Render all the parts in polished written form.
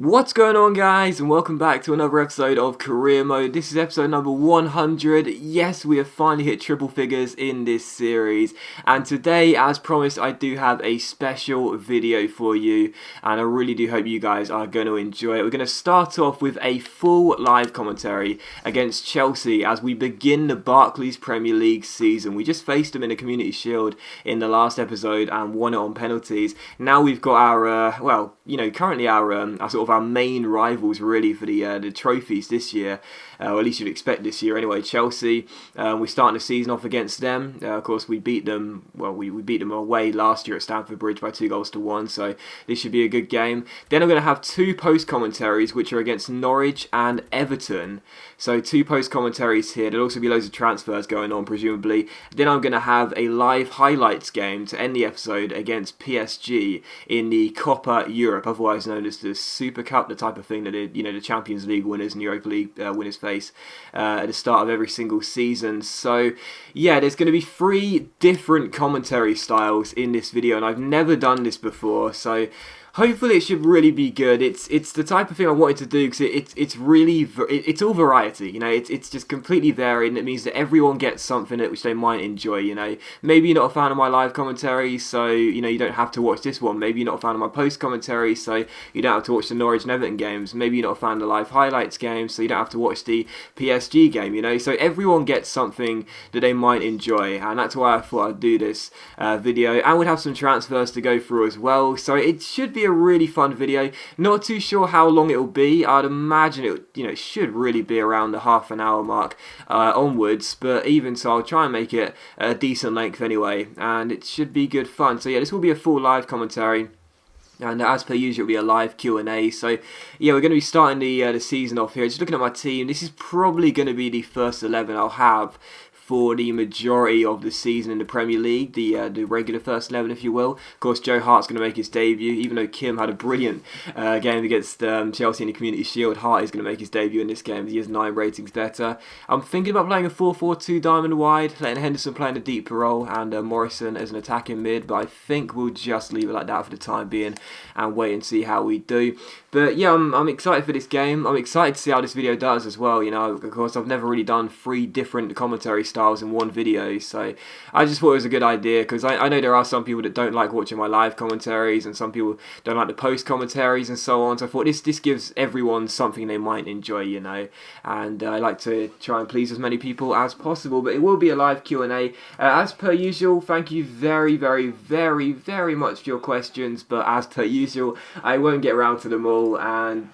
What's going on, guys, and welcome back to another episode of Career Mode. This is episode number 100. Yes, we have finally hit triple figures in this series, and today, as promised, I do have a special video for you, and I really do hope you guys are going to enjoy it. We're going to start off with a full live commentary against Chelsea as we begin the Barclays Premier League season. We just faced them in a Community Shield in the last episode and won it on penalties. Now we've got our, currently our sort of our main rivals really for the trophies this year, or at least you'd expect this year anyway. Chelsea, we're starting the season off against them. Of course, we beat them. Well, we beat them away last year at Stamford Bridge by 2-1, so this should be a good game. Then I'm going to have two post commentaries which are against Norwich and Everton. So two post commentaries here. There'll also be loads of transfers going on, presumably. Then I'm going to have a live highlights game to end the episode against PSG in the Copa Europe, otherwise known as the Super Cup, the type of thing that the Champions League winners and Europa League winners face at the start of every single season. So yeah, there's going to be 3 different commentary styles in this video, and I've never done this before, so hopefully it should really be good. It's the type of thing I wanted to do because it's all variety. It's just completely varied, and it means that everyone gets something which they might enjoy. Maybe you're not a fan of my live commentary, so you don't have to watch this one. Maybe you're not a fan of my post commentary, so you don't have to watch the Norwich and Everton games. Maybe you're not a fan of the live highlights game, so you don't have to watch the PSG game. So everyone gets something that they might enjoy, and that's why I thought I'd do this video. And we'd have some transfers to go through as well, so it should be a really fun video. Not too sure how long it will be. I'd imagine it should really be around the half an hour mark onwards, but even so, I'll try and make it a decent length anyway, and it should be good fun. So yeah, this will be a full live commentary, and as per usual, it'll be a live Q&A. So yeah, we're going to be starting the season off here. Just looking at my team, this is probably going to be the first 11 I'll have for the majority of the season in the Premier League, the regular first 11, if you will. Of course, Joe Hart's going to make his debut, even though Kim had a brilliant game against Chelsea in the Community Shield. Hart is going to make his debut in this game. He has 9 ratings better. I'm thinking about playing a 4-4-2 diamond wide, letting Henderson play in a deeper role and Morrison as an attacking mid, but I think we'll just leave it like that for the time being and wait and see how we do. But yeah, I'm excited for this game. I'm excited to see how this video does as well. Of course, I've never really done 3 different commentary styles in one video, so I just thought it was a good idea, because I know there are some people that don't like watching my live commentaries, and some people don't like the post commentaries and so on. So I thought this gives everyone something they might enjoy, and I like to try and please as many people as possible. But it will be a live Q&A. As per usual, thank you very, very, very, very much for your questions, but as per usual, I won't get around to them all, and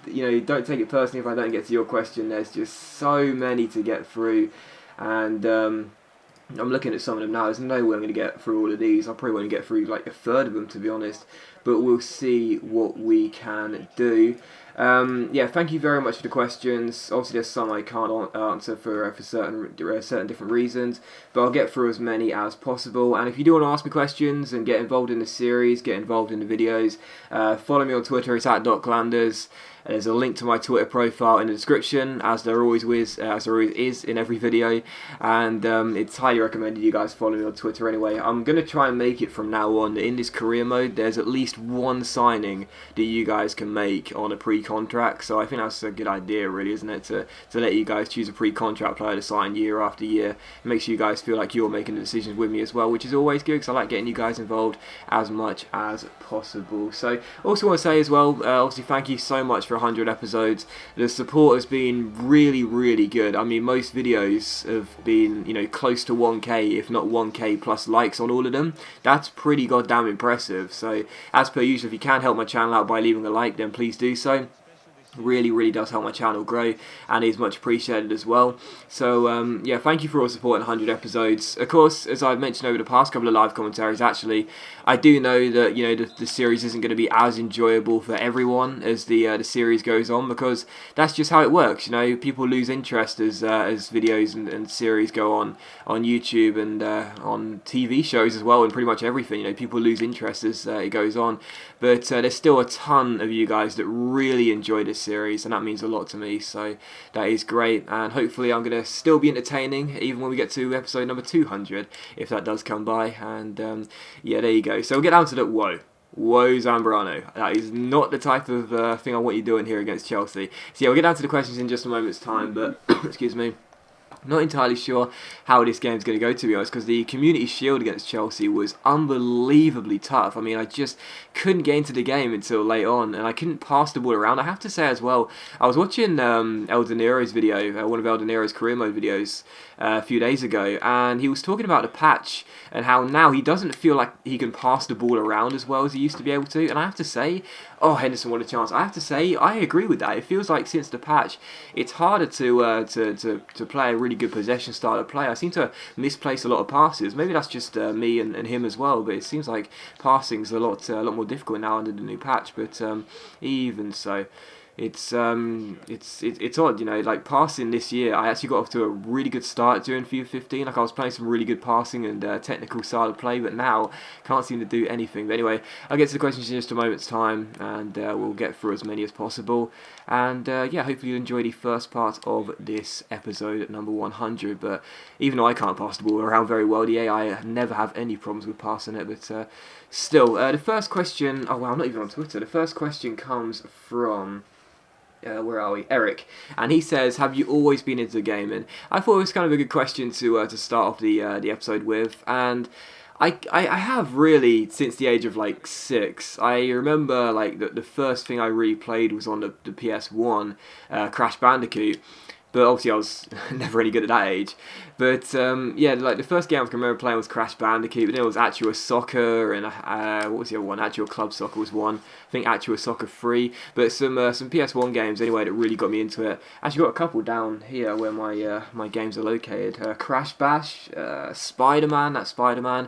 don't take it personally if I don't get to your question. There's just so many to get through, and I'm looking at some of them now. There's no way I'm going to get through all of these. I probably won't get through like a third of them, to be honest, but we'll see what we can do. Yeah, thank you very much for the questions. Obviously, there's some I can't answer for certain different reasons, but I'll get through as many as possible. And if you do want to ask me questions and get involved in the series, get involved in the videos, follow me on Twitter. It's @DocLanders. There's a link to my Twitter profile in the description, as there always is in every video, and it's highly recommended you guys follow me on Twitter anyway. I'm going to try and make it from now on, in this career mode, there's at least one signing that you guys can make on a pre-contract, so I think that's a good idea, really, isn't it, to let you guys choose a pre-contract player to sign year after year. It makes you guys feel like you're making the decisions with me as well, which is always good, because I like getting you guys involved as much as possible. So also want to say as well, obviously thank you so much for 100 episodes. The support has been really, really good. I mean, most videos have been, close to 1k, if not 1k plus likes on all of them. That's pretty goddamn impressive. So, as per usual, if you can help my channel out by leaving a like, then please do so. Really, really does help my channel grow, and is much appreciated as well. So yeah, thank you for all support in 100 episodes. Of course, as I've mentioned over the past couple of live commentaries, actually, I do know that the series isn't going to be as enjoyable for everyone as the series goes on, because that's just how it works. People lose interest as videos and series go on YouTube and on TV shows as well, and pretty much everything. People lose interest as it goes on, but there's still a ton of you guys that really enjoy this series, and that means a lot to me, so that is great. And hopefully I'm going to still be entertaining even when we get to episode number 200, if that does come by. And yeah, there you go. So we'll get down to the whoa. Whoa, Zambrano. That is not the type of thing I want you doing here against Chelsea. So yeah, we'll get down to the questions in just a moment's time, but excuse me. Not entirely sure how this game's going to go, to be honest, because the Community Shield against Chelsea was unbelievably tough. I mean, I just couldn't get into the game until late on, and I couldn't pass the ball around. I have to say as well, I was watching El De Niro's video, one of El De Niro's career mode videos, a few days ago, and he was talking about the patch and how now he doesn't feel like he can pass the ball around as well as he used to be able to. And I have to say, oh, Henderson, what a chance! I have to say, I agree with that. It feels like since the patch, it's harder to play a really good possession style of play. I seem to misplace a lot of passes. Maybe that's just me and him as well. But it seems like passing's a lot more difficult now under the new patch. But even so. It's odd, you know, like passing this year, I actually got off to a really good start during FIFA 15, like I was playing some really good passing and technical style of play, but now can't seem to do anything. But anyway, I'll get to the questions in just a moment's time, and we'll get through as many as possible, and yeah, hopefully you enjoy the first part of this episode at number 100, but even though I can't pass the ball around very well, the AI never have any problems with passing it, but still, the first question, oh wow, I'm not even on Twitter, the first question comes from... where are we? Eric, and he says, "Have you always been into gaming?" I thought it was kind of a good question to start off the episode with, and I have really since the age of like 6. I remember like the first thing I really played was on the PS1, Crash Bandicoot. But obviously I was never any good at that age. But yeah, like the first game I can remember playing was Crash Bandicoot. But then it was Actua Soccer and what was the other one? Actua Club Soccer was one. I think Actua Soccer 3. But some PS1 games anyway that really got me into it. Actually got a couple down here where my games are located. Crash Bash, Spider-Man, that's Spider-Man.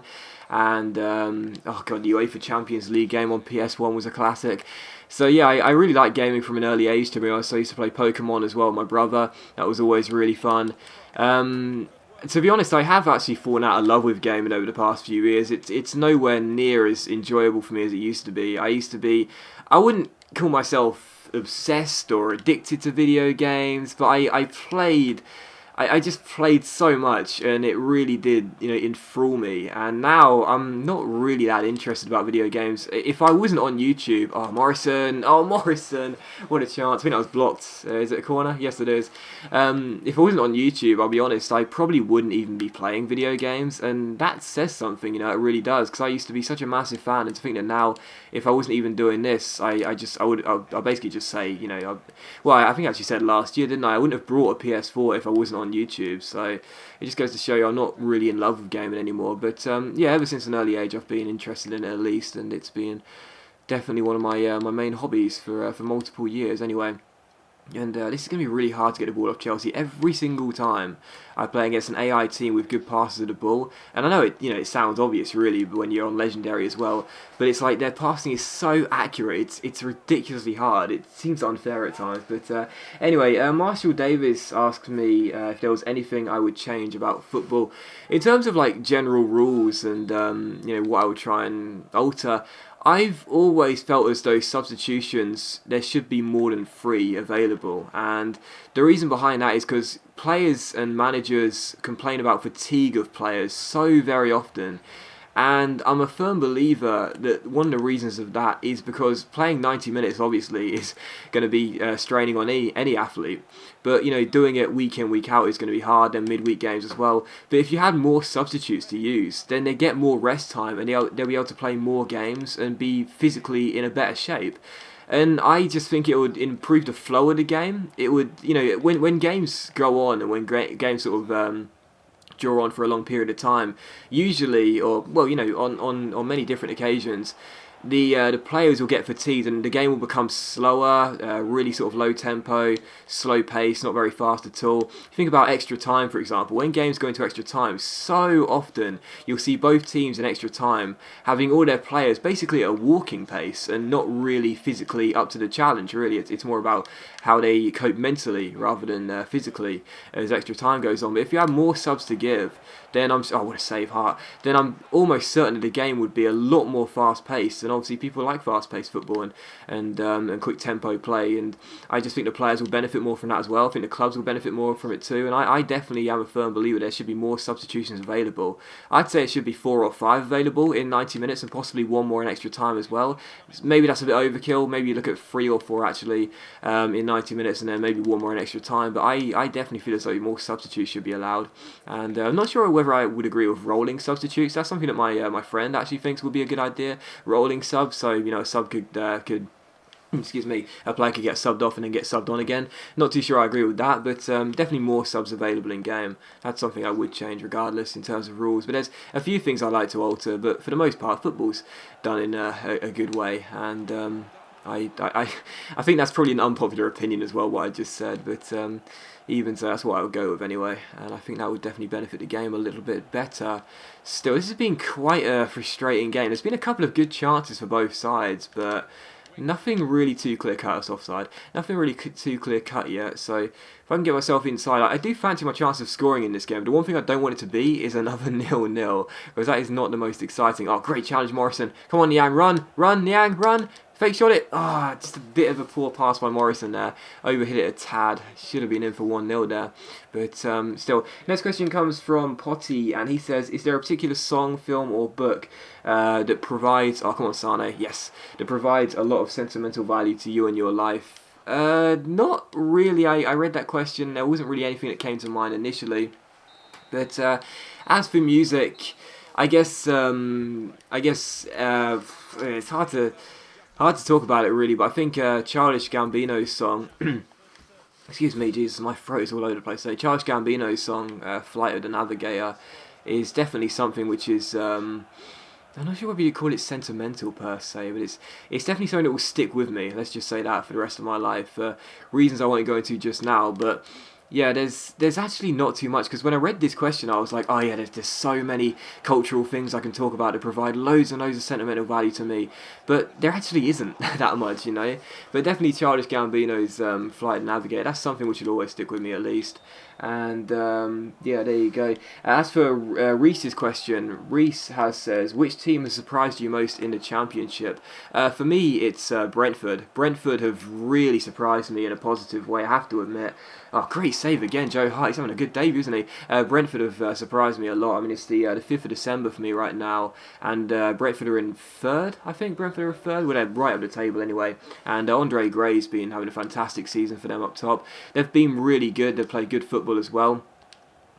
And oh god, the UEFA Champions League game on PS1 was a classic. So yeah, I really like gaming from an early age, to be honest. I used to play Pokemon as well with my brother. That was always really fun. To be honest, I have actually fallen out of love with gaming over the past few years. It's nowhere near as enjoyable for me as it used to be. I wouldn't call myself obsessed or addicted to video games, but I just played so much, and it really did, you know, enthrall me. And now I'm not really that interested about video games. If I wasn't on YouTube, Morrison, what a chance! I think that was blocked. Is it a corner? Yes, it is. If I wasn't on YouTube, I'll be honest, I probably wouldn't even be playing video games, and that says something, you know, it really does. Because I used to be such a massive fan, and to think that now, if I wasn't even doing this, I'll basically just say, you know, I think I actually said last year, didn't I? I wouldn't have brought a PS4 if I wasn't on YouTube, so it just goes to show you I'm not really in love with gaming anymore. But yeah, ever since an early age I've been interested in it at least, and it's been definitely one of my main hobbies for multiple years anyway. And this is going to be really hard to get the ball off Chelsea every single time I play against an AI team with good passes of the ball. And I know it sounds obvious really when you're on Legendary as well, but it's like their passing is so accurate. It's ridiculously hard. It seems unfair at times. But anyway, Marshall Davis asked me if there was anything I would change about football in terms of like general rules and what I would try and alter. I've always felt as though substitutions, there should be more than 3 available, and the reason behind that is because players and managers complain about fatigue of players so very often. And I'm a firm believer that one of the reasons of that is because playing 90 minutes obviously is going to be straining on any athlete. But, you know, doing it week in, week out is going to be hard, and midweek games as well. But if you had more substitutes to use, then they get more rest time, and they'll be able to play more games and be physically in a better shape. And I just think it would improve the flow of the game. It would, you know, when games go on and when games sort of... draw on for a long period of time, usually, or well, you know, on many different occasions, the players will get fatigued and the game will become slower, really sort of low tempo, slow pace, not very fast at all. Think about extra time, for example. When games go into extra time, so often you'll see both teams in extra time having all their players basically at a walking pace and not really physically up to the challenge. Really, it's more about how they cope mentally rather than physically as extra time goes on. But if you have more subs to give, then what a save heart. Then I'm almost certain that the game would be a lot more fast paced, and and obviously people like fast-paced football and quick tempo play, and I just think the players will benefit more from that as well. I think the clubs will benefit more from it too, and I definitely am a firm believer there should be more substitutions available. I'd say it should be 4 or 5 available in 90 minutes and possibly one more in extra time as well. Maybe that's a bit overkill. Maybe you look at 3 or 4 actually in 90 minutes and then maybe one more in extra time. But I definitely feel as though more substitutes should be allowed. And I'm not sure whether I would agree with rolling substitutes. That's something that my friend actually thinks would be a good idea. Rolling subs, so a sub could excuse me, a player could get subbed off and then get subbed on again. Not too sure I agree with that, but definitely more subs available in game. That's something I would change regardless in terms of rules. But there's a few things I'd like to alter, but for the most part, football's done in a good way. And I think that's probably an unpopular opinion as well, what I just said, but even so, that's what I would go with anyway, and I think that would definitely benefit the game a little bit better. Still, this has been quite a frustrating game. There's been a couple of good chances for both sides, but nothing really too clear-cut as offside. Nothing really too clear-cut yet, so if I can get myself inside, I do fancy my chance of scoring in this game. The one thing I don't want it to be is another 0-0, because that is not the most exciting. Oh, great challenge, Morrison. Come on, Niang, run, Niang, run. Fake shot it. Ah, just a bit of a poor pass by Morrison there. Overhit it a tad. Should have been in for 1-0 there. But still. Next question comes from Potty, and he says, is there a particular song, film, or book that provides... Oh, come on, Sane. Yes. That provides a lot of sentimental value to you and your life? Not really. I read that question. There wasn't really anything that came to mind initially. But as for music, I guess it's hard to talk about it really, but I think Childish Gambino's song, excuse me, Jesus, my throat is all over the place. So Childish Gambino's song, Flight of the Navigator, is definitely something which is, I'm not sure whether you call it sentimental per se, but it's definitely something that will stick with me, let's just say that, for the rest of my life, for reasons I won't go into just now, but... Yeah, there's actually not too much, because when I read this question I was like, oh yeah, there's so many cultural things I can talk about that provide loads and loads of sentimental value to me, but there actually isn't that much, but definitely Childish Gambino's Flight and Navigator, that's something which will always stick with me at least. And yeah, there you go. As for Reese's question, Reese says, which team has surprised you most in the championship? For me, it's Brentford. Brentford have really surprised me in a positive way, I have to admit. Oh, great save again, Joe Hart. He's having a good debut, isn't he? Brentford have surprised me a lot. I mean, it's the 5th of December for me right now, and Brentford are in 3rd, I think. Brentford are 3rd. Well, they're right up the table anyway. And Andre Gray's been having a fantastic season for them up top. They've been really good. They've played good football as well.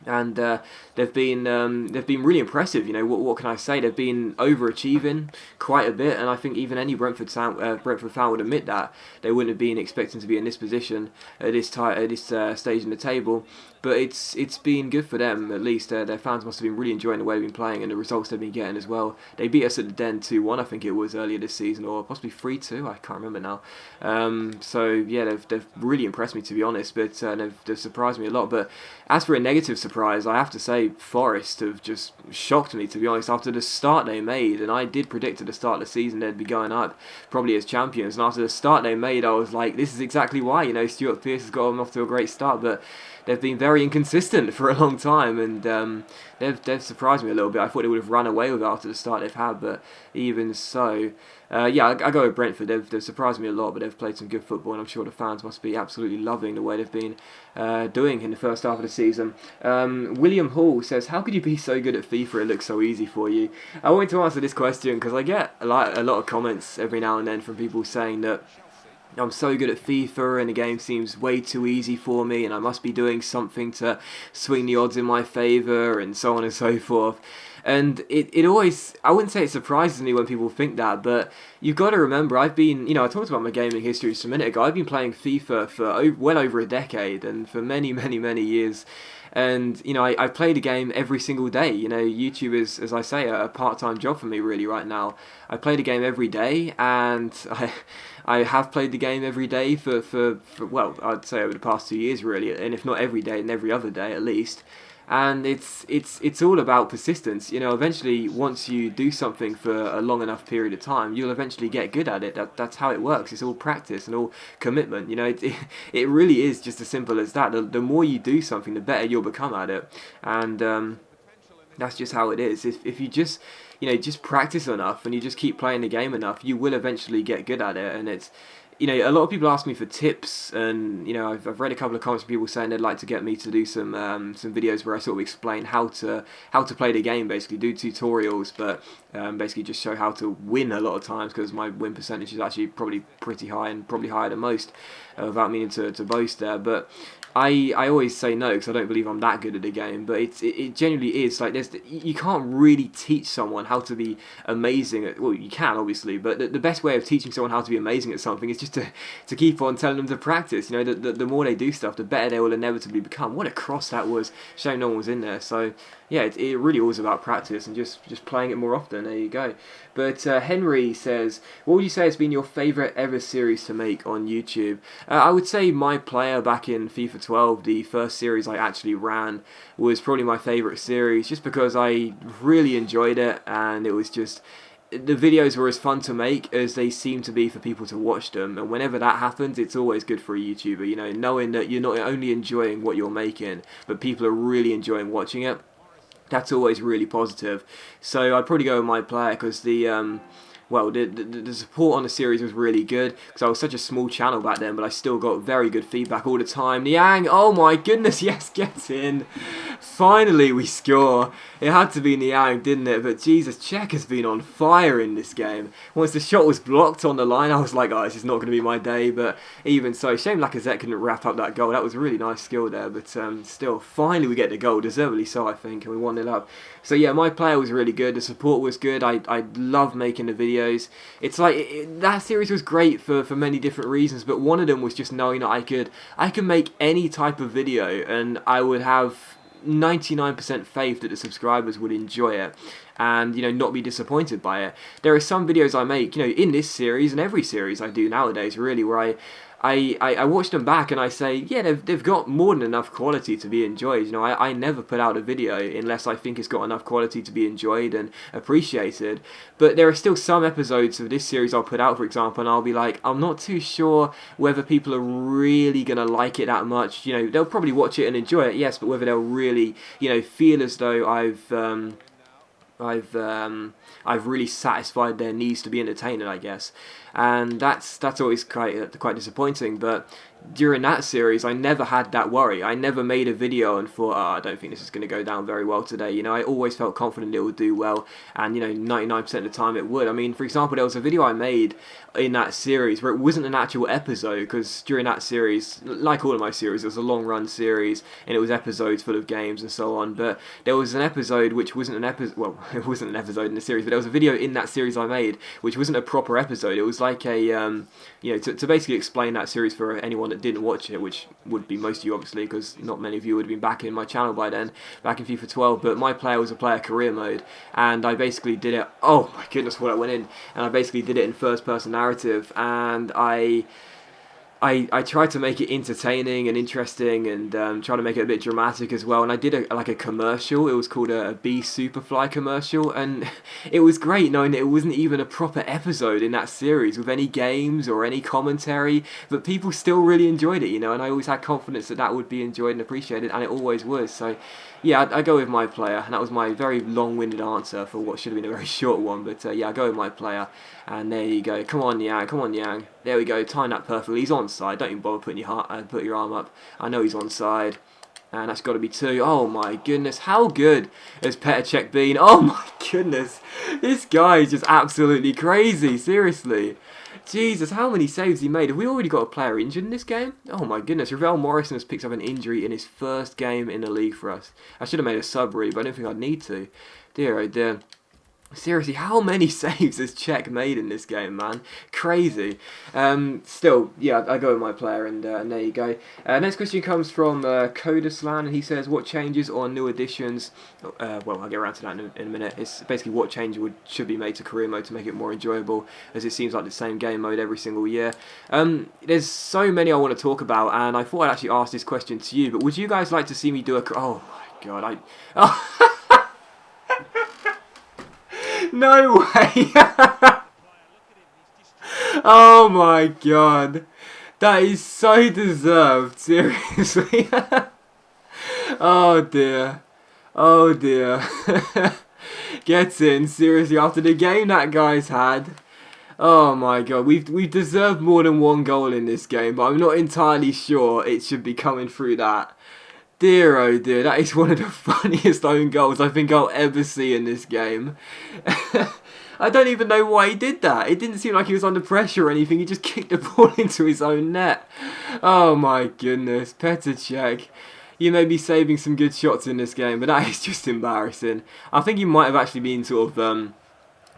And they've been really impressive. What can I say? They've been overachieving quite a bit, and I think even any Brentford fan would admit that they wouldn't have been expecting to be in this position at this stage in the table. But it's been good for them, at least. Their fans must have been really enjoying the way they've been playing and the results they've been getting as well. They beat us at the Den 2-1, I think it was, earlier this season, or possibly 3-2, I can't remember now. So, yeah, they've really impressed me, to be honest, but they've surprised me a lot. But as for a negative surprise, I have to say Forest have just shocked me, to be honest, after the start they made. And I did predict at the start of the season they'd be going up, probably as champions. And after the start they made, I was like, this is exactly why. Stuart Pearce has got them off to a great start, but they've been very inconsistent for a long time, and they've surprised me a little bit. I thought they would have run away with it after the start they've had, but even so, yeah, I go with Brentford. They've surprised me a lot, but they've played some good football, and I'm sure the fans must be absolutely loving the way they've been doing in the first half of the season. William Hall says, how could you be so good at FIFA? It looks so easy for you. I wanted to answer this question because I get a lot of comments every now and then from people saying that I'm so good at FIFA and the game seems way too easy for me and I must be doing something to swing the odds in my favour and so on and so forth. And it always, I wouldn't say it surprises me when people think that, but you've got to remember, I've been, I talked about my gaming history just a minute ago. I've been playing FIFA for well over a decade and for many, many, many years. And, I play the game every single day. YouTube is, as I say, a part-time job for me really right now. I play the game every day, and I have played the game every day for well, I'd say over the past 2 years really, and if not every day, then every other day at least. And it's all about persistence. Eventually, once you do something for a long enough period of time, you'll eventually get good at it. That's how it works. It's all practice and all commitment. It really is just as simple as that. The more you do something, the better you'll become at it. And that's just how it is. If you just just practice enough and you just keep playing the game enough, you will eventually get good at it. And a lot of people ask me for tips, and I've read a couple of comments from people saying they'd like to get me to do some videos where I sort of explain how to play the game, basically do tutorials, but basically just show how to win a lot of times, because my win percentage is actually probably pretty high, and probably higher than most, without meaning to boast there. But I always say no, because I don't believe I'm that good at the game, but it genuinely is. Like, you can't really teach someone how to be amazing at, well, you can obviously, but the best way of teaching someone how to be amazing at something is just to keep on telling them to practice. The more they do stuff, the better they will inevitably become. What a cross that was. Shame no one was in there. So yeah, it really was about practice and just playing it more often. There you go. But Henry says, what would you say has been your favourite ever series to make on YouTube? I would say My Player back in FIFA 12, the first series I actually ran, was probably my favourite series, just because I really enjoyed it, and it was just, the videos were as fun to make as they seem to be for people to watch them. And whenever that happens, it's always good for a YouTuber, knowing that you're not only enjoying what you're making, but people are really enjoying watching it. That's always really positive. So I'd probably go with My Player, because the support on the series was really good, because I was such a small channel back then, but I still got very good feedback all the time. Niang, oh my goodness, yes, get in. Finally we score. It had to be Niang, didn't it? But Jesus, Czech has been on fire in this game. Once the shot was blocked on the line, I was like, oh, this is not going to be my day. But even so, shame Lacazette couldn't wrap up that goal. That was a really nice skill there, but still, finally we get the goal, deservedly so, I think, and we 1-0 up. So yeah, My Player was really good. The support was good. I love making the videos. It's like, that series was great for many different reasons, but one of them was just knowing that I could make any type of video, and I would have 99% faith that the subscribers would enjoy it, and not be disappointed by it. There are some videos I make, in this series and every series I do nowadays, really, where I watch them back and I say, yeah, they've got more than enough quality to be enjoyed. I never put out a video unless I think it's got enough quality to be enjoyed and appreciated. But there are still some episodes of this series I'll put out, for example, and I'll be like, I'm not too sure whether people are really going to like it that much. They'll probably watch it and enjoy it, yes, but whether they'll really, feel as though I've really satisfied their needs to be entertained, I guess, and that's always quite disappointing. But during that series, I never had that worry. I never made a video and thought, I don't think this is going to go down very well today. I always felt confident it would do well, and 99% of the time it would. I mean, for example, there was a video I made in that series where it wasn't an actual episode, because during that series, like all of my series, it was a long run series and it was episodes full of games and so on. But there was an episode which wasn't an episode. Well, it wasn't an episode in the series, but there was a video in that series I made which wasn't a proper episode. It was like a to basically explain that series for anyone that didn't watch it, which would be most of you obviously, because not many of you would have been back in my channel by then, back in FIFA 12. But My Player was a player career mode, and I basically did it, oh my goodness what I went in, and I basically did it in first person narrative, and I tried to make it entertaining and interesting, and try to make it a bit dramatic as well. And I did a commercial. It was called a Bee Superfly commercial, and it was great knowing that it wasn't even a proper episode in that series with any games or any commentary, but people still really enjoyed it, and I always had confidence that that would be enjoyed and appreciated, and it always was. So yeah, I go with My Player, and that was my very long-winded answer for what should have been a very short one. But yeah, I go with My Player, and there you go. Come on, Yang. Come on, Yang. There we go. Time that perfectly. He's onside. Don't even bother putting your arm up. I know he's onside. And that's got to be 2. Oh my goodness, how good has Petr Cech been? Oh my goodness, this guy is just absolutely crazy, seriously. Jesus, how many saves he made? Have we already got a player injured in this game? Oh my goodness, Ravel Morrison has picked up an injury in his first game in the league for us. I should have made a sub really, but I don't think I'd need to. Dear oh dear. Seriously, how many saves has Czech made in this game, man? Crazy. Still, yeah, I go with My Player, and there you go. Next question comes from Codaslan, and he says, what changes or new additions, well, I'll get around to that in a minute. It's basically what changes should be made to career mode to make it more enjoyable, as it seems like the same game mode every single year. There's so many I want to talk about, and I thought I'd actually ask this question to you, but would you guys like to see me do a... Oh my god, Oh. No way! Oh my god. That is so deserved, seriously. Oh dear. Oh dear. Gets in, seriously, after the game that guy's had. Oh my god, we've deserved more than one goal in this game, but I'm not entirely sure it should be coming through that. Dear oh dear, that is one of the funniest own goals I think I'll ever see in this game. I don't even know why he did that. It didn't seem like he was under pressure or anything. He just kicked the ball into his own net. Oh my goodness, Petr Cech. You may be saving some good shots in this game, but that is just embarrassing. I think he might have actually been sort of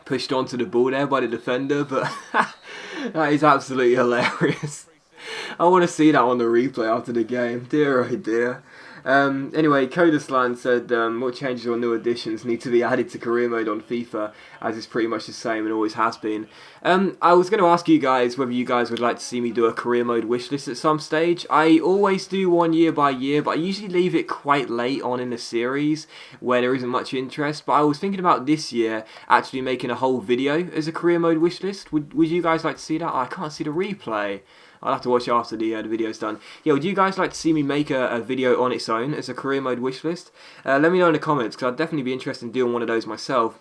pushed onto the ball there by the defender, but that is absolutely hilarious. I want to see that on the replay after the game. Dear oh dear. Anyway, Codaslan said what changes or new additions need to be added to career mode on FIFA, as it's pretty much the same and always has been. I was going to ask you guys whether you guys would like to see me do a career mode wishlist at some stage. I always do one year by year, but I usually leave it quite late on in the series where there isn't much interest. But I was thinking about this year actually making a whole video as a career mode wishlist. Would you guys like to see that? Oh, I can't see the replay. I'll have to watch it after the video's done. Yeah, would you guys like to see me make a video on its own as a career mode wishlist? Let me know in the comments, because I'd definitely be interested in doing one of those myself.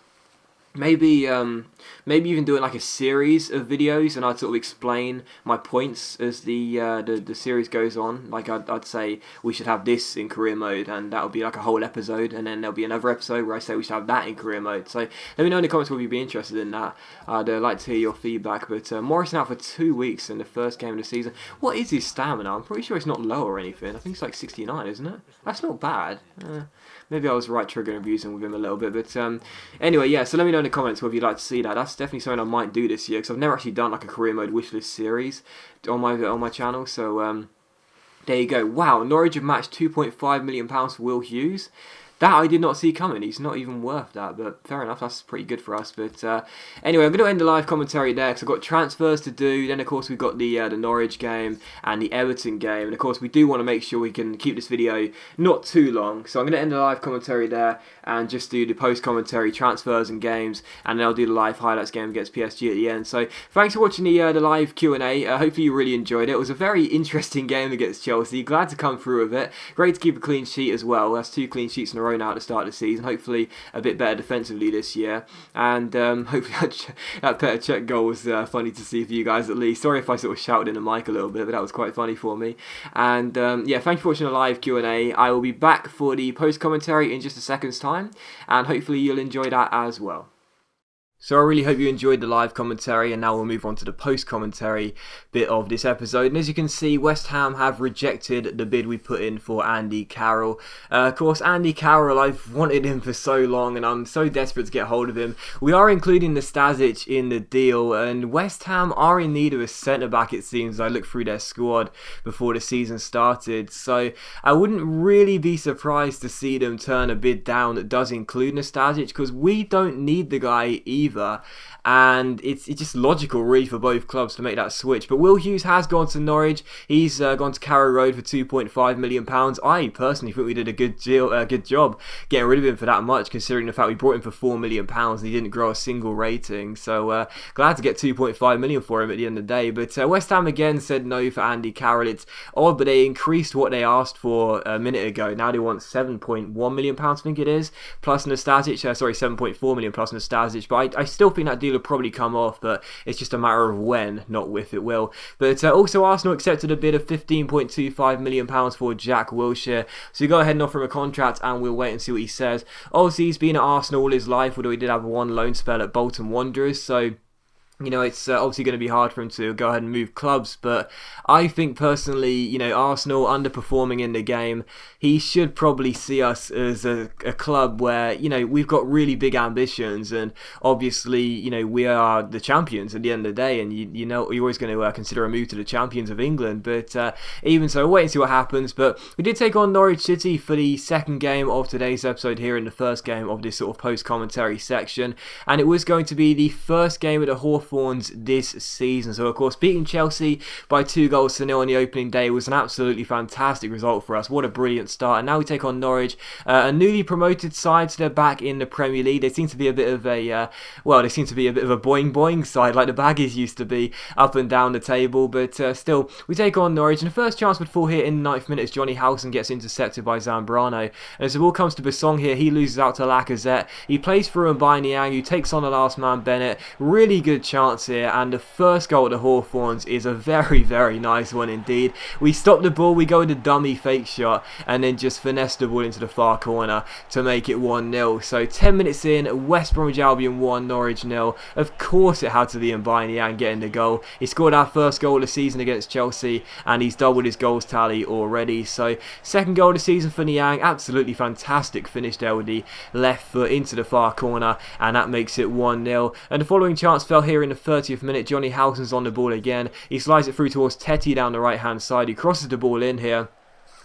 Maybe even doing like a series of videos, and I'd sort of explain my points as the series goes on. Like I'd say we should have this in career mode, and that would be like a whole episode, and then there'll be another episode where I say we should have that in career mode. So let me know in the comments whether you'd be interested in that. I'd like to hear your feedback. But Morrison out for 2 weeks in the first game of the season. What is his stamina? I'm pretty sure it's not low or anything. I think it's like 69, isn't it? That's not bad. Maybe I was right triggering abusing with him a little bit, but anyway, yeah, so let me know in the comments whether you'd like to see that. That's definitely something I might do this year, because I've never actually done like a career mode wishlist series on my channel, so there you go. Wow, Norwich have matched £2.5 million for Will Hughes. That I did not see coming. He's not even worth that, but fair enough. That's pretty good for us. But anyway, I'm going to end the live commentary there because I've got transfers to do. Then, of course, we've got the Norwich game and the Everton game. And, of course, we do want to make sure we can keep this video not too long. So I'm going to end the live commentary there and just do the post-commentary transfers and games. And then I'll do the live highlights game against PSG at the end. So thanks for watching the live Q&A. Hopefully you really enjoyed it. It was a very interesting game against Chelsea. Glad to come through with it. Great to keep a clean sheet as well. That's 2 clean sheets in a row now at the start of the season. Hopefully a bit better defensively this year, and hopefully that Petr Cech goal was funny to see for you guys at least. Sorry if I sort of shouted in the mic a little bit, but that was quite funny for me. And yeah, thank you for watching the live Q&A. I will be back for the post commentary in just a second's time, and hopefully you'll enjoy that as well. So I really hope you enjoyed the live commentary, and now we'll move on to the post-commentary bit of this episode. And as you can see, West Ham have rejected the bid we put in for Andy Carroll. Of course, Andy Carroll, I've wanted him for so long, and I'm so desperate to get hold of him. We are including Nastasic in the deal, and West Ham are in need of a centre-back, it seems. I looked through their squad before the season started, so I wouldn't really be surprised to see them turn a bid down that does include Nastasic, because we don't need the guy either. And it's just logical really for both clubs to make that switch. But Will Hughes has gone to Norwich. He's gone to Carrow Road for £2.5 million. I personally think we did a good job getting rid of him for that much, considering the fact we brought him for £4 million and he didn't grow a single rating. So glad to get £2.5 million for him at the end of the day. But West Ham again said no for Andy Carroll. It's odd, but they increased what they asked for a minute ago. Now they want £7.1 million, I think it is, plus Nastasic. Sorry, £7.4 million plus Nastasic. But I still think that deal will probably come off, but it's just a matter of when, not if it will. But also Arsenal accepted a bid of £15.25 million for Jack Wilshere, so you go ahead and offer him a contract, and we'll wait and see what he says. Obviously he's been at Arsenal all his life, although he did have one loan spell at Bolton Wanderers, so you know, it's obviously going to be hard for him to go ahead and move clubs, but I think personally, you know, Arsenal underperforming in the game, he should probably see us as a club where, you know, we've got really big ambitions, and obviously, you know, we are the champions at the end of the day, and you know, you're always going to consider a move to the champions of England, but even so, wait and see what happens. But we did take on Norwich City for the second game of today's episode here in the first game of this sort of post-commentary section, and it was going to be the first game at the Hawthorn Hawthorns this season. So of course beating Chelsea by 2-0 on the opening day was an absolutely fantastic result for us. What a brilliant start. And now we take on Norwich, a newly promoted side, so they're back in the Premier League. They seem to be a bit of a boing boing side like the Baggies used to be up and down the table, but still we take on Norwich, and the first chance would fall here in the 9th minute as Johnny Howson gets intercepted by Zambrano, and as the ball comes to Basong here, he loses out to Lacazette. He plays through Mbanyang, who takes on the last man Bennett. Really good chance here, and the first goal of the Hawthorns is a very, very nice one indeed. We stop the ball, we go with the dummy fake shot, and then just finesse the ball into the far corner to make it 1-0. So 10 minutes in, West Bromwich Albion 1, Norwich 0. Of course it had to be Mbanyang getting the goal. He scored our first goal of the season against Chelsea, and he's doubled his goals tally already. So second goal of the season for Niang. Absolutely fantastic finish there with the left foot into the far corner, and that makes it 1-0. And the following chance fell here in the 30th minute. Johnny Howson's on the ball again. He slides it through towards Tetty down the right hand side. He crosses the ball in here,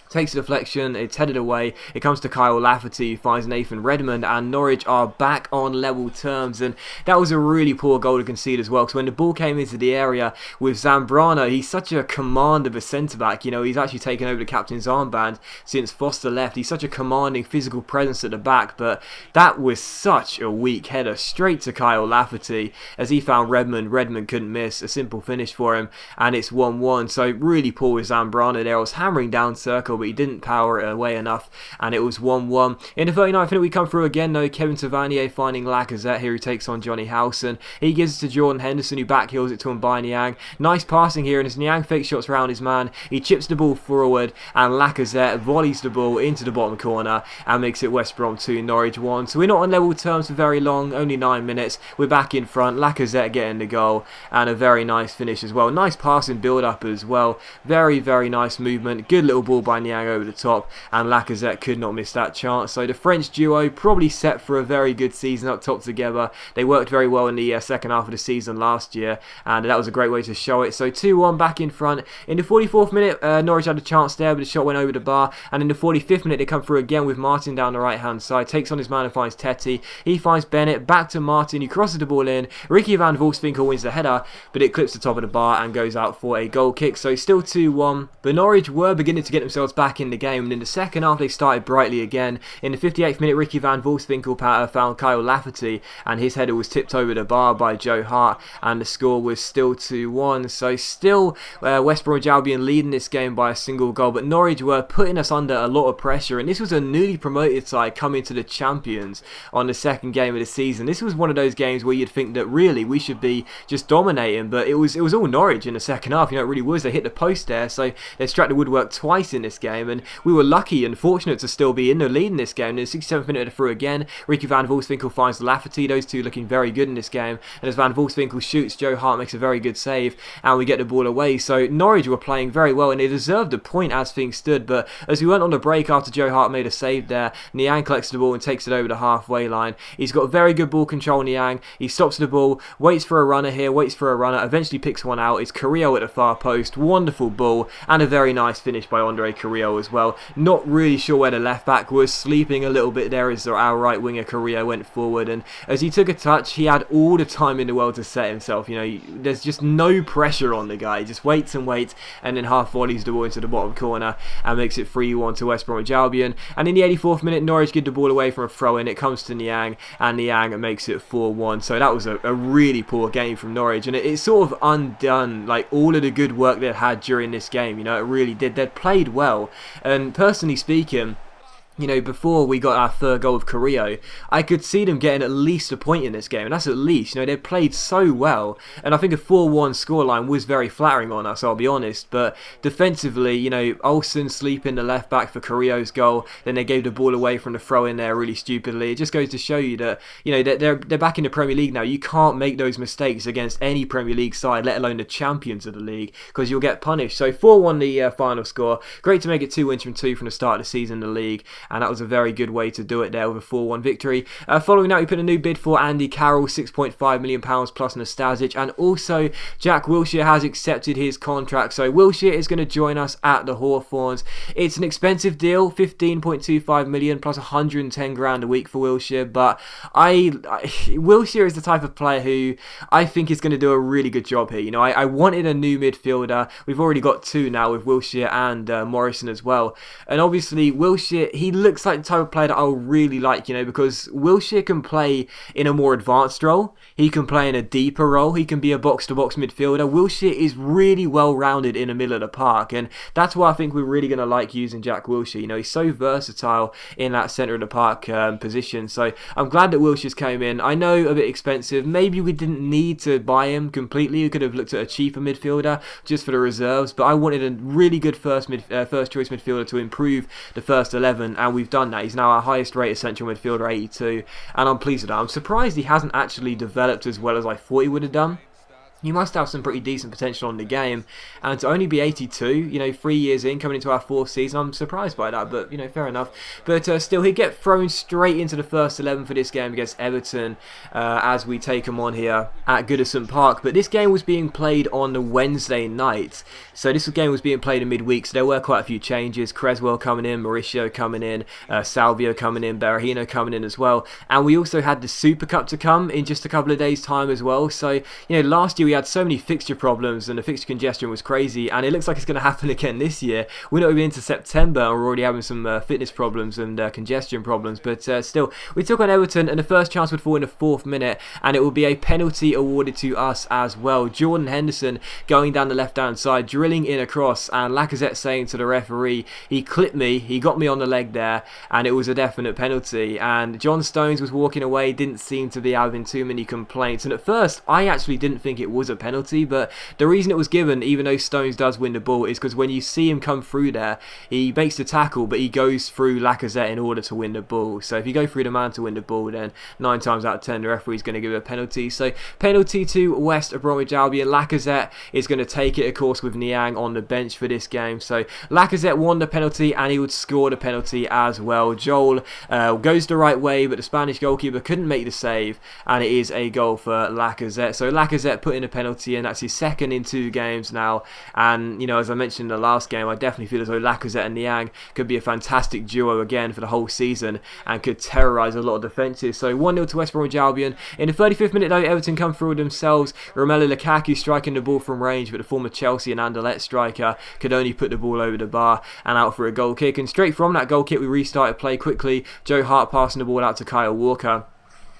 takes a deflection, it's headed away, it comes to Kyle Lafferty, who finds Nathan Redmond, and Norwich are back on level terms. And that was a really poor goal to concede as well, because when the ball came into the area with Zambrano, he's such a command of a centre-back, you know, he's actually taken over the captain's armband since Foster left. He's such a commanding physical presence at the back, but that was such a weak header straight to Kyle Lafferty as he found Redmond. Redmond couldn't miss, a simple finish for him, and it's 1-1. So really poor with Zambrano there. I was hammering down circle, but he didn't power it away enough, and it was 1-1. In the 39th minute we come through again though. Kevin Tavernier finding Lacazette here, who takes on Johnny Howson. He gives it to Jordan Henderson, who backheels it to Mbanyang. Nice passing here, and as Niang fake shots around his man, he chips the ball forward, and Lacazette volleys the ball into the bottom corner and makes it West Brom 2, Norwich 1. So we're not on level terms for very long, only 9 minutes. We're back in front, Lacazette getting the goal, and a very nice finish as well. Nice passing build up as well. Very, very nice movement. Good little ball by Niang over the top, and Lacazette could not miss that chance. So the French duo probably set for a very good season up top together. They worked very well in the second half of the season last year, and that was a great way to show it. So 2-1 back in front. In the 44th minute, Norwich had a chance there, but the shot went over the bar, and in the 45th minute they come through again with Martin down the right hand side, takes on his man and finds Tetty. He finds Bennett, back to Martin, he crosses the ball in. Ricky van Wolfswinkel wins the header, but it clips the top of the bar and goes out for a goal kick. So still 2-1, but Norwich were beginning to get themselves back in the game, and in the second half they started brightly again. In the 58th minute, Ricky van Wolfswinkel found Kyle Lafferty, and his header was tipped over the bar by Joe Hart, and the score was still 2-1. So still West Bromwich Albion leading this game by a single goal, but Norwich were putting us under a lot of pressure, and this was a newly promoted side coming to the champions on the second game of the season. This was one of those games where you'd think that really we should be just dominating, but it was all Norwich in the second half. You know, it really was. They hit the post there, so they struck the woodwork twice in this game, and we were lucky and fortunate to still be in the lead in this game. In the 67th minute through again, Ricky van Wolfswinkel finds Lafferty. Those two looking very good in this game, and as van Wolfswinkel shoots, Joe Hart makes a very good save, and we get the ball away. So Norwich were playing very well, and they deserved a point as things stood, but as we went on the break after Joe Hart made a save there, Niang collects the ball and takes it over the halfway line. He's got very good ball control, Niang. He stops the ball, waits for a runner here, eventually picks one out. It's Carrillo at the far post. Wonderful ball, and a very nice finish by Andre Carrillo as well. Not really sure where the left back was, sleeping a little bit there as our right winger Carrillo went forward, and as he took a touch, he had all the time in the world to set himself. You know, there's just no pressure on the guy. He just waits and waits, and then half volleys the ball into the bottom corner and makes it 3-1 to West Bromwich Albion. And in the 84th minute, Norwich give the ball away from a throw-in. It comes to Niang, and Niang makes it 4-1. So that was a really poor game from Norwich, and it sort of undone like all of the good work they'd had during this game. You know, it really did. They'd played well, and personally speaking, you know, before we got our third goal of Carrillo, I could see them getting at least a point in this game, and that's at least. You know, they played so well, and I think a 4-1 scoreline was very flattering on us, I'll be honest, but defensively, you know, Olsen sleeping the left back for Carrillo's goal, then they gave the ball away from the throw in there really stupidly. It just goes to show you that, you know, they're back in the Premier League now. You can't make those mistakes against any Premier League side, let alone the champions of the league, because you'll get punished. So 4-1 the final score. Great to make it 2 wins from 2 from the start of the season in the league. and that was a very good way to do it there with a 4-1 victory. Following that, we put a new bid for Andy Carroll, £6.5 million plus Nastasic, and also Jack Wilshere has accepted his contract, so Wilshere is going to join us at the Hawthorns. It's an expensive deal, 15.25 million plus 110 grand a week for Wilshere, but Wilshere is the type of player who I think is going to do a really good job here. You know, I wanted a new midfielder. We've already got two now with Wilshere and Morrison as well, and obviously Wilshere, he looks like the type of player that I'll really like, you know, because Wilshere can play in a more advanced role, he can play in a deeper role, he can be a box-to-box midfielder. Wilshere is really well-rounded in the middle of the park, and that's why I think we're really going to like using Jack Wilshere. You know, he's so versatile in that centre of the park position, so I'm glad that Wilshere's came in. I know a bit expensive, maybe we didn't need to buy him completely, we could have looked at a cheaper midfielder just for the reserves, but I wanted a really good first choice midfielder to improve the first 11, and we've done that. He's now our highest rated central midfielder, 82, and I'm pleased with that. I'm surprised he hasn't actually developed as well as I thought he would have done. He must have some pretty decent potential on the game, and to only be 82, you know, 3 years in, coming into our 4th season, I'm surprised by that, but, you know, fair enough. But still, he'd get thrown straight into the first 11 for this game against Everton as we take him on here at Goodison Park. But this game was being played on the Wednesday night, so this game was being played in midweek, so there were quite a few changes. Creswell coming in, Mauricio coming in, Salvio coming in, Berahino coming in as well, and we also had the Super Cup to come in just a couple of days' time as well. So, you know, last year we had so many fixture problems and the fixture congestion was crazy, and it looks like it's going to happen again this year. We're not even into September and we're already having some fitness problems and congestion problems, but still, we took on Everton, and the first chance would fall in the 4th minute, and it will be a penalty awarded to us as well. Jordan Henderson going down the left hand side, drilling in across, and Lacazette saying to the referee, he clipped me, he got me on the leg there, and it was a definite penalty. And John Stones was walking away, didn't seem to be having too many complaints, and at first I actually didn't think it was a penalty, but the reason it was given, even though Stones does win the ball, is because when you see him come through there, he makes the tackle, but he goes through Lacazette in order to win the ball. So if you go through the man to win the ball, then 9 times out of 10 the referee's going to give a penalty. So penalty to West Bromwich Albion. Lacazette is going to take it, of course, with Niang on the bench for this game. So Lacazette won the penalty, and he would score the penalty as well. Joel goes the right way, but the Spanish goalkeeper couldn't make the save, and it is a goal for Lacazette. So Lacazette put in a penalty, and that's his second in 2 games now. And, you know, as I mentioned in the last game, I definitely feel as though Lacazette and Niang could be a fantastic duo again for the whole season and could terrorise a lot of defences. So 1-0 to West Bromwich Albion. In the 35th minute though, Everton come through themselves. Romelu Lukaku striking the ball from range, but the former Chelsea and Anderlecht striker could only put the ball over the bar and out for a goal kick. And straight from that goal kick, we restarted play quickly. Joe Hart passing the ball out to Kyle Walker.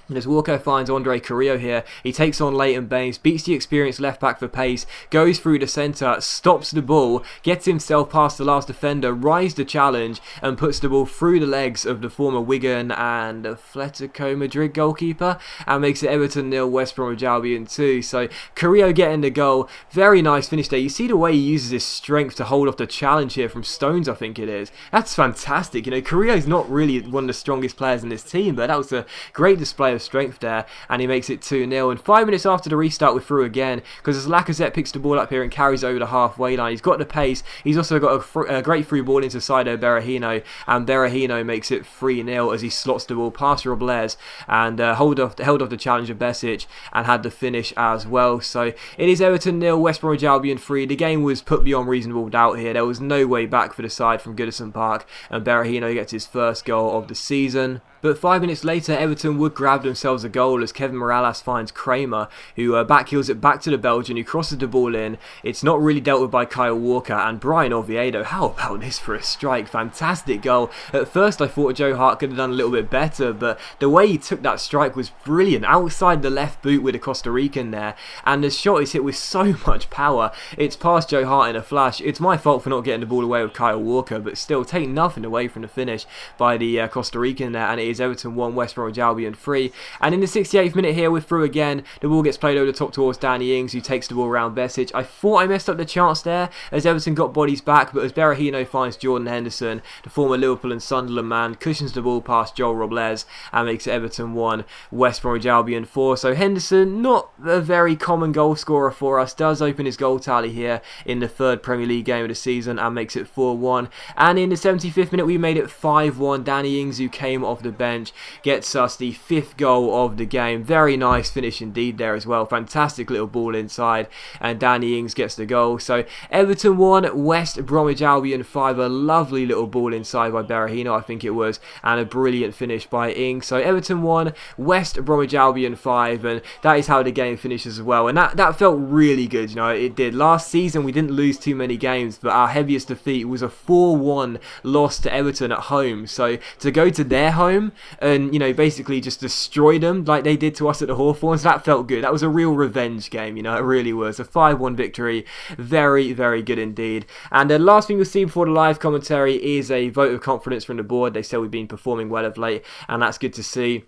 And as Walker finds Andre Carrillo here, he takes on Leighton Baines, beats the experienced left back for pace, goes through the centre, stops the ball, gets himself past the last defender, rises the challenge, and puts the ball through the legs of the former Wigan and Atletico Madrid goalkeeper, and makes it Everton 0, West Bromwich Albion 2. So Carrillo getting the goal, very nice finish there. You see the way he uses his strength to hold off the challenge here from Stones, I think it is. That's fantastic. You know, Carrillo's not really one of the strongest players in this team, but that was a great display of strength there, and he makes it 2-0. And 5 minutes after the restart, we're through again, because as Lacazette picks the ball up here and carries over the halfway line, he's got the pace, he's also got a great through ball into Saido Berahino, and Berahino makes it 3-0 as he slots the ball past Robles and held off the challenge of Besic and had the finish as well. So it is Everton 0, West Bromwich Albion 3. The game was put beyond reasonable doubt here. There was no way back for the side from Goodison Park, and Berahino gets his first goal of the season. But 5 minutes later, Everton would grab themselves a goal as Kevin Morales finds Kramer, who backheels it back to the Belgian, who crosses the ball in. It's not really dealt with by Kyle Walker, and Brian Oviedo, how about this for a strike? Fantastic goal. At first I thought Joe Hart could have done a little bit better, but the way he took that strike was brilliant. Outside the left boot with a Costa Rican there, and the shot is hit with so much power. It's past Joe Hart in a flash. It's my fault for not getting the ball away with Kyle Walker, but still take nothing away from the finish by the Costa Rican there, and it is Everton 1, West Bromwich Albion 3. And in the 68th minute here, we're through again. The ball gets played over the top towards Danny Ings, who takes the ball around Besic. I thought I messed up the chance there as Everton got bodies back, but as Berahino finds Jordan Henderson, the former Liverpool and Sunderland man, cushions the ball past Joel Robles and makes it Everton 1, West Bromwich Albion 4. So Henderson, not a very common goal scorer for us, does open his goal tally here in the third Premier League game of the season and makes it 4-1. And in the 75th minute, we made it 5-1. Danny Ings, who came off the bench, gets us the 5th goal of the game. Very nice finish indeed there as well. Fantastic little ball inside, and Danny Ings gets the goal. So Everton 1, West Bromwich Albion 5. A lovely little ball inside by Berahino, I think it was, and a brilliant finish by Ings. So Everton 1, West Bromwich Albion 5, and that is how the game finishes as well. And that felt really good, you know, it did. Last season we didn't lose too many games, but our heaviest defeat was a 4-1 loss to Everton at home. So to go to their home and, you know, basically just destroy them like they did to us at the Hawthorns, that felt good. That was a real revenge game, you know, it really was. A 5-1 victory, very, very good indeed. And the last thing you'll see before the live commentary is a vote of confidence from the board. They said we've been performing well of late, and that's good to see.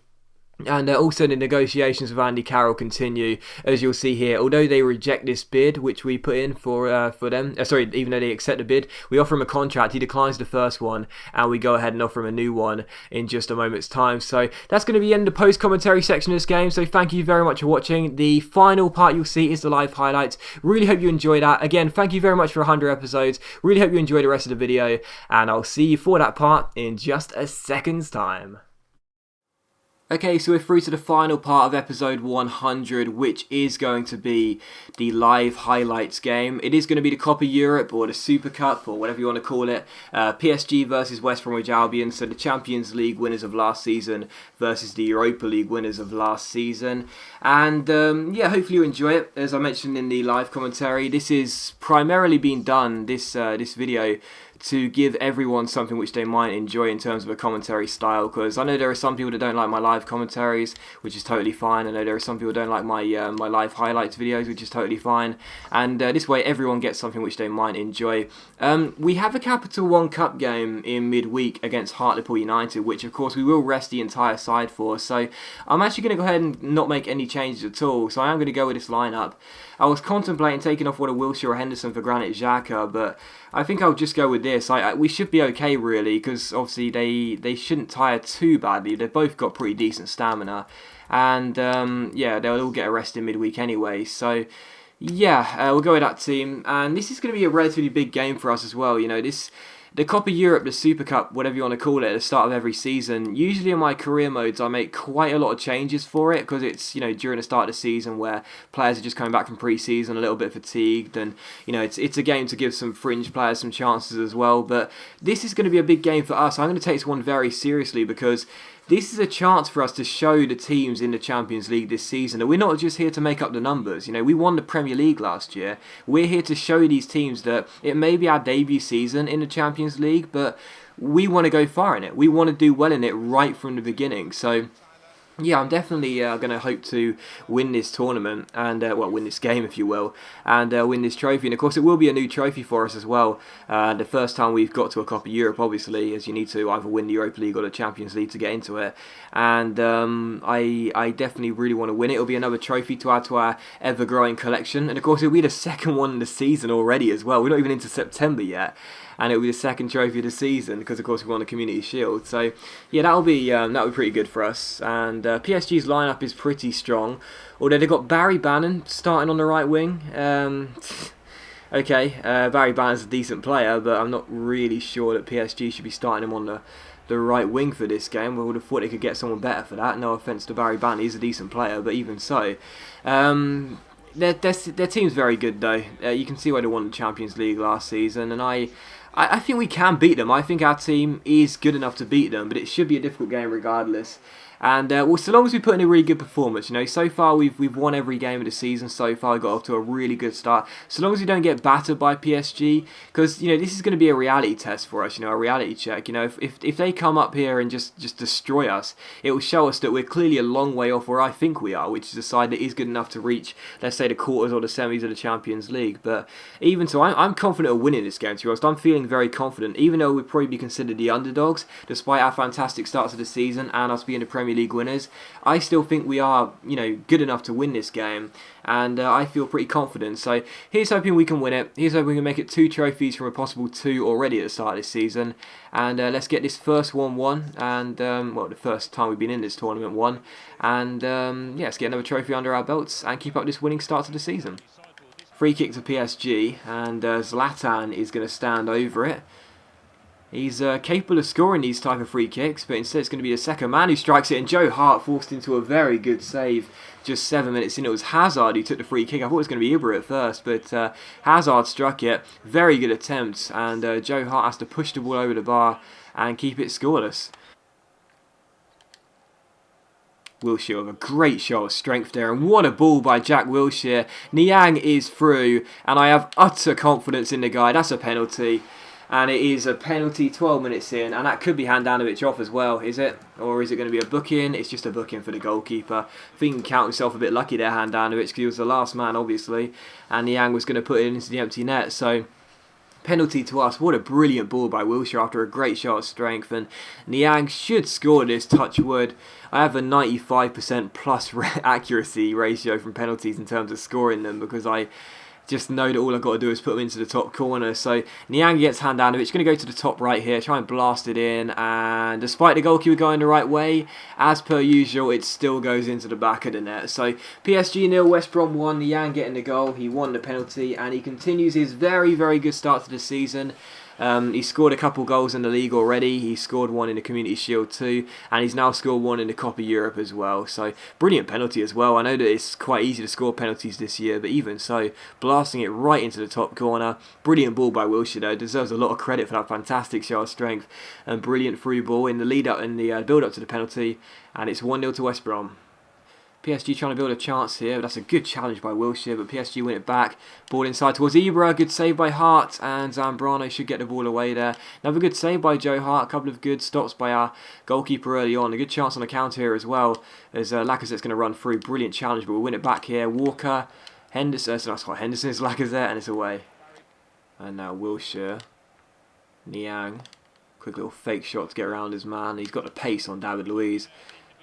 And also the negotiations with Andy Carroll continue, as you'll see here. Although they reject this bid, which we put in for them, even though they accept the bid, we offer him a contract. He declines the first one, and we go ahead and offer him a new one in just a moment's time. So that's going to be the end of the post-commentary section of this game. So thank you very much for watching. The final part you'll see is the live highlights. Really hope you enjoy that. Again, thank you very much for 100 episodes. Really hope you enjoy the rest of the video, and I'll see you for that part in just a second's time. Okay, so we're through to the final part of episode 100, which is going to be the live highlights game. It is going to be the Copa Europe, or the Super Cup, or whatever you want to call it. PSG versus West Bromwich Albion, so the Champions League winners of last season versus the Europa League winners of last season. And yeah, hopefully you enjoy it. As I mentioned in the live commentary, this is primarily being done, this video, to give everyone something which they might enjoy in terms of a commentary style, because I know there are some people that don't like my live commentaries, which is totally fine. I know there are some people that don't like my my live highlights videos, which is totally fine, and this way everyone gets something which they might enjoy. We have a Capital One Cup game in midweek against Hartlepool United, which of course we will rest the entire side for, so I'm actually going to go ahead and not make any changes at all. So I am going to go with this lineup. I was contemplating taking off one of Wilshere or Henderson for Granit Xhaka, but I think I'll just go with this. We should be okay, really, because obviously they shouldn't tire too badly. They've both got pretty decent stamina, and yeah, they'll all get a rest in midweek anyway. So yeah, we'll go with that team, and this is going to be a relatively big game for us as well. You know, the Copa Europe, the Super Cup, whatever you want to call it, at the start of every season, usually in my career modes I make quite a lot of changes for it, because it's, you know, during the start of the season where players are just coming back from pre-season a little bit fatigued, and, you know, it's a game to give some fringe players some chances as well. But this is going to be a big game for us. I'm going to take this one very seriously, because this is a chance for us to show the teams in the Champions League this season that we're not just here to make up the numbers. You know, we won the Premier League last year. We're here to show these teams that it may be our debut season in the Champions League, but we want to go far in it. We want to do well in it right from the beginning. So yeah, I'm definitely going to hope to win this tournament, and well, win this game, if you will, and win this trophy. And of course, it will be a new trophy for us as well. The first time we've got to a Copa Europe, obviously, as you need to either win the Europa League or the Champions League to get into it. And I definitely really want to win it. It'll be another trophy to add to our ever-growing collection. And of course, it'll be the second one in the season already as well. We're not even into September yet, and it'll be the second trophy of the season, because of course we won the Community Shield. So yeah, that'll be pretty good for us. And PSG's lineup is pretty strong, although they've got Barry Bannon starting on the right wing. Okay, Barry Bannon's a decent player, but I'm not really sure that PSG should be starting him on the right wing for this game. I would have thought they could get someone better for that. No offence to Barry Bannon, he's a decent player, but even so. Their team's very good though. You can see why they won the Champions League last season, and I think we can beat them. I think our team is good enough to beat them, but it should be a difficult game regardless. And well, so long as we put in a really good performance, you know, so far we've won every game of the season. So far, we got off to a really good start. So long as we don't get battered by PSG, because, you know, this is going to be a reality test for us, you know, a reality check. You know, if they come up here and just destroy us, it will show us that we're clearly a long way off where I think we are, which is a side that is good enough to reach, let's say, the quarters or the semis of the Champions League. But even so, I'm confident of winning this game. To be honest, I'm feeling very confident, even though we'd probably be considered the underdogs, despite our fantastic starts of the season and us being the Premier Premier League winners. I still think we are, good enough to win this game, and I feel pretty confident. So here's hoping we can win it. Here's hoping we can make it 2 trophies from a possible 2 already at the start of this season. And let's get this first one won, and the first time we've been in this tournament won. And let's get another trophy under our belts and keep up this winning start to the season. Free kick to PSG, and Zlatan is going to stand over it. He's capable of scoring these type of free kicks, but instead it's going to be the second man who strikes it, and Joe Hart forced into a very good save just 7 minutes in. It was Hazard who took the free kick. I thought it was going to be Ibra at first, but Hazard struck it. Very good attempt, and Joe Hart has to push the ball over the bar and keep it scoreless. Wilshere with a great shot of strength there, and what a ball by Jack Wilshere. Niang is through, and I have utter confidence in the guy. That's a penalty, and it is a penalty 12 minutes in, and that could be Handanovic off as well, is it? Or is it going to be a booking? It's just a booking for the goalkeeper. I think he can count himself a bit lucky there, Handanovic, because he was the last man, obviously, and Niang was going to put it into the empty net, so penalty to us. What a brilliant ball by Wilshere after a great shot of strength, and Niang should score this, touch wood. I have a 95% plus accuracy ratio from penalties in terms of scoring them, because I just know that all I've got to do is put them into the top corner. So Niang gets Handanovic, going to go to the top right here, try and blast it in, and despite the goalkeeper going the right way, as per usual, it still goes into the back of the net. So PSG 0, West Brom 1, Niang getting the goal, he won the penalty, and he continues his very, very good start to the season. He scored a couple goals in the league already. He scored one in the Community Shield too, and he's now scored one in the Copa Europe as well. So brilliant penalty as well. I know that it's quite easy to score penalties this year, but even so, blasting it right into the top corner. Brilliant ball by Wilshere though. Deserves a lot of credit for that fantastic show of strength and brilliant through ball in the lead up in the build up to the penalty, and it's 1-0 to West Brom. PSG trying to build a chance here, but that's a good challenge by Wilshere, but PSG win it back. Ball inside towards Ibra, good save by Hart, and Zambrano should get the ball away there. Another good save by Joe Hart, a couple of good stops by our goalkeeper early on. A good chance on the counter here as well, as Lacazette's going to run through. Brilliant challenge, but we'll win it back here. Walker, Henderson, so that's what Henderson is, Lacazette, and it's away. And now Wilshere, Niang, quick little fake shot to get around his man. He's got the pace on David Luiz.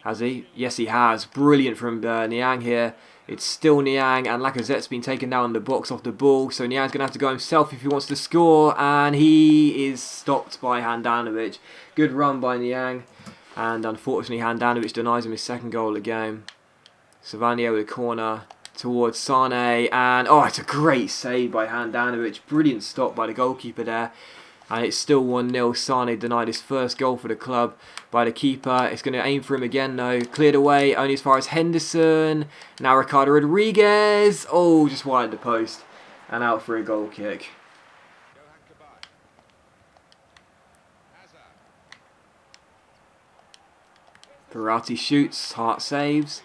Has he? Yes, he has. Brilliant from Niang here. It's still Niang, and Lacazette's been taken down in the box off the ball, so Niang's going to have to go himself if he wants to score, and he is stopped by Handanovic. Good run by Niang, and unfortunately Handanovic denies him his second goal of the game. Savanier with a corner towards Sane, and it's a great save by Handanovic. Brilliant stop by the goalkeeper there. And it's still 1-0. Sane denied his first goal for the club by the keeper. It's going to aim for him again though. Cleared away only as far as Henderson. Now Ricardo Rodriguez. Just wide the post. And out for a goal kick. Verratti shoots. Hart saves.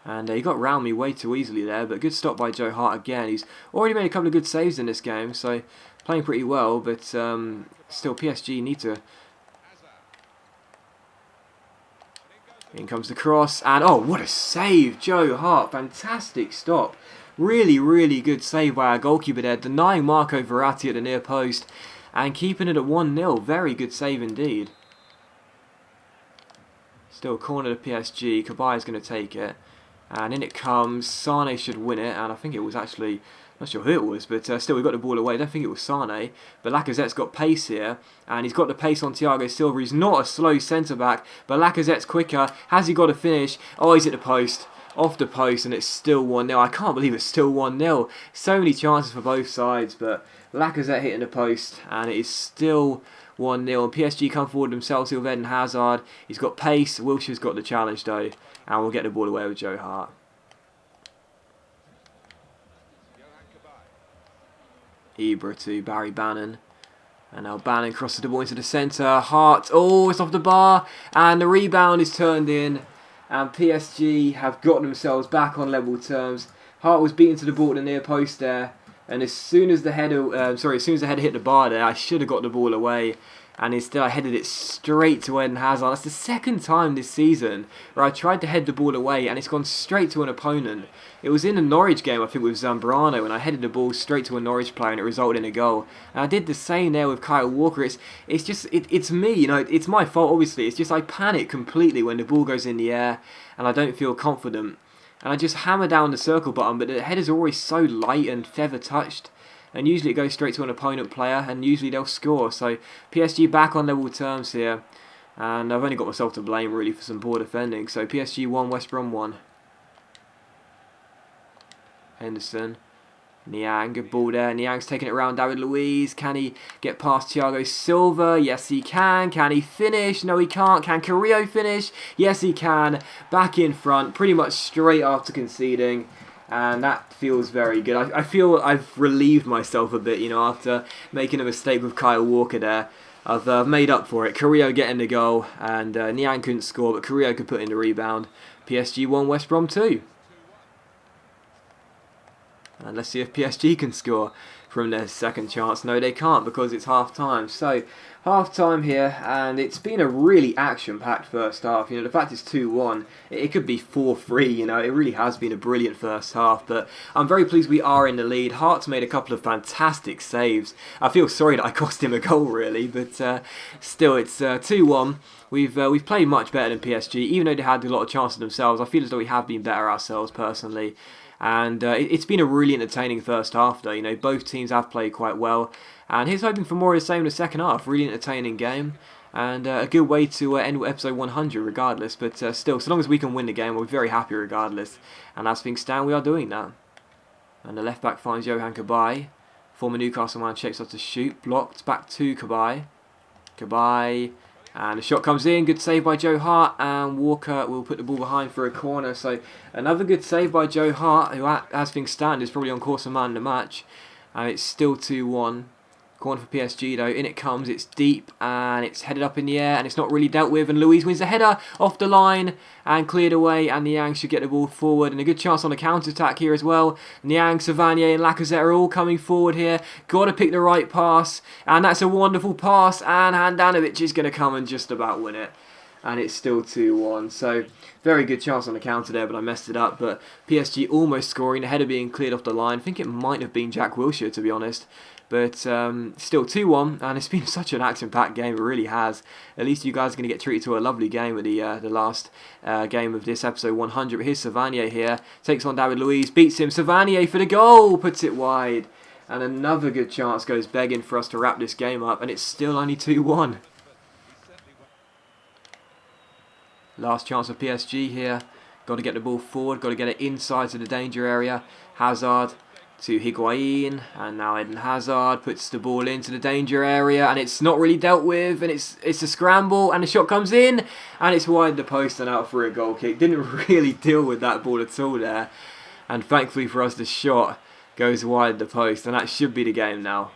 And he got round me way too easily there. But good stop by Joe Hart again. He's already made a couple of good saves in this game. So playing pretty well, but still PSG need to. In comes the cross, and what a save, Joe Hart, fantastic stop. Really, really good save by our goalkeeper there, denying Marco Verratti at the near post, and keeping it at 1-0, very good save indeed. Still corner to PSG, Cabaye's going to take it, and in it comes, Sane should win it, and I think it was actually, not sure who it was, but still we got the ball away. I don't think it was Sane, but Lacazette's got pace here, and he's got the pace on Thiago Silva. He's not a slow centre-back, but Lacazette's quicker. Has he got a finish? He's at the post. Off the post, and it's still 1-0. I can't believe it's still 1-0. So many chances for both sides, but Lacazette hitting the post, and it is still 1-0. And PSG come forward themselves with Eden Hazard. He's got pace. Wilshere's got the challenge, though, and we'll get the ball away with Joe Hart. Ibra to Barry Bannon. And now Bannon crosses the ball into the centre. Hart, it's off the bar. And the rebound is turned in. And PSG have got themselves back on level terms. Hart was beaten to the ball at the near post there. And as soon as the header hit the bar there, I should have got the ball away. and instead I headed it straight to Eden Hazard. That's the second time this season where I tried to head the ball away and it's gone straight to an opponent. It was in a Norwich game, I think, with Zambrano, and I headed the ball straight to a Norwich player and it resulted in a goal. And I did the same there with Kyle Walker. It's me, you know, it's my fault, obviously. It's just I panic completely when the ball goes in the air and I don't feel confident. And I just hammer down the circle button, but the headers are always so light and feather touched. And usually it goes straight to an opponent player, and usually they'll score. So PSG back on level terms here. And I've only got myself to blame, really, for some poor defending. So PSG 1, West Brom 1. Henderson. Niang, good ball there. Niang's taking it around David Luiz. Can he get past Thiago Silva? Yes, he can. Can he finish? No, he can't. Can Carrillo finish? Yes, he can. Back in front, pretty much straight after conceding. And that feels very good. I feel I've relieved myself a bit, you know, after making a mistake with Kyle Walker there. I've made up for it. Carrillo getting the goal, and Niang couldn't score, but Carrillo could put in the rebound. PSG 1, West Brom 2. And let's see if PSG can score from their second chance. No, they can't because it's half-time. So, half-time here, and it's been a really action-packed first half. You know, the fact it's 2-1, it could be 4-3, you know. It really has been a brilliant first half, but I'm very pleased we are in the lead. Hart's made a couple of fantastic saves. I feel sorry that I cost him a goal, really, but still, it's 2-1. We've played much better than PSG, even though they had a lot of chances themselves. I feel as though we have been better ourselves, personally. And it's been a really entertaining first half, though. You know, both teams have played quite well. And here's hoping for more of the same in the second half. Really entertaining game. And a good way to end episode 100 regardless. But still, so long as we can win the game, we're very happy regardless. And as things stand, we are doing that. And the left back finds Johan Cabaye. Former Newcastle man shapes up to shoot. Blocked. Back to Cabaye. Cabaye. And the shot comes in, good save by Joe Hart, and Walker will put the ball behind for a corner. So another good save by Joe Hart, who as things stand is probably on course of man in the match. And it's still 2-1. Corner for PSG though, in it comes, it's deep, and it's headed up in the air, and it's not really dealt with, and Luiz wins the header off the line, and cleared away, and Niang should get the ball forward, and a good chance on a counter-attack here as well. Niang, Savanier and Lacazette are all coming forward here, got to pick the right pass, and that's a wonderful pass, and Handanovic is going to come and just about win it. And it's still 2-1, so very good chance on the counter there, but I messed it up. But PSG almost scoring, the header being cleared off the line. I think it might have been Jack Wilshere, to be honest. But still 2-1, and it's been such an action-packed game, it really has. At least you guys are going to get treated to a lovely game with the last game of this episode 100. But here's Savanier here, takes on David Luiz, beats him. Savanier for the goal, puts it wide. And another good chance goes begging for us to wrap this game up, and it's still only 2-1. Last chance for PSG here. Got to get the ball forward. Got to get it inside to the danger area. Hazard to Higuain. And now Eden Hazard puts the ball into the danger area. And it's not really dealt with. And it's a scramble. And the shot comes in. And it's wide the post and out for a goal kick. Didn't really deal with that ball at all there. And thankfully for us, the shot goes wide the post. And that should be the game now.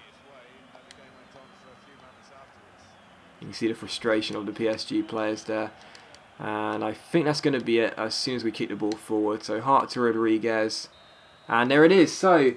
You can see the frustration of the PSG players there. And I think that's going to be it as soon as we kick the ball forward. So Hart to Rodriguez. And there it is. So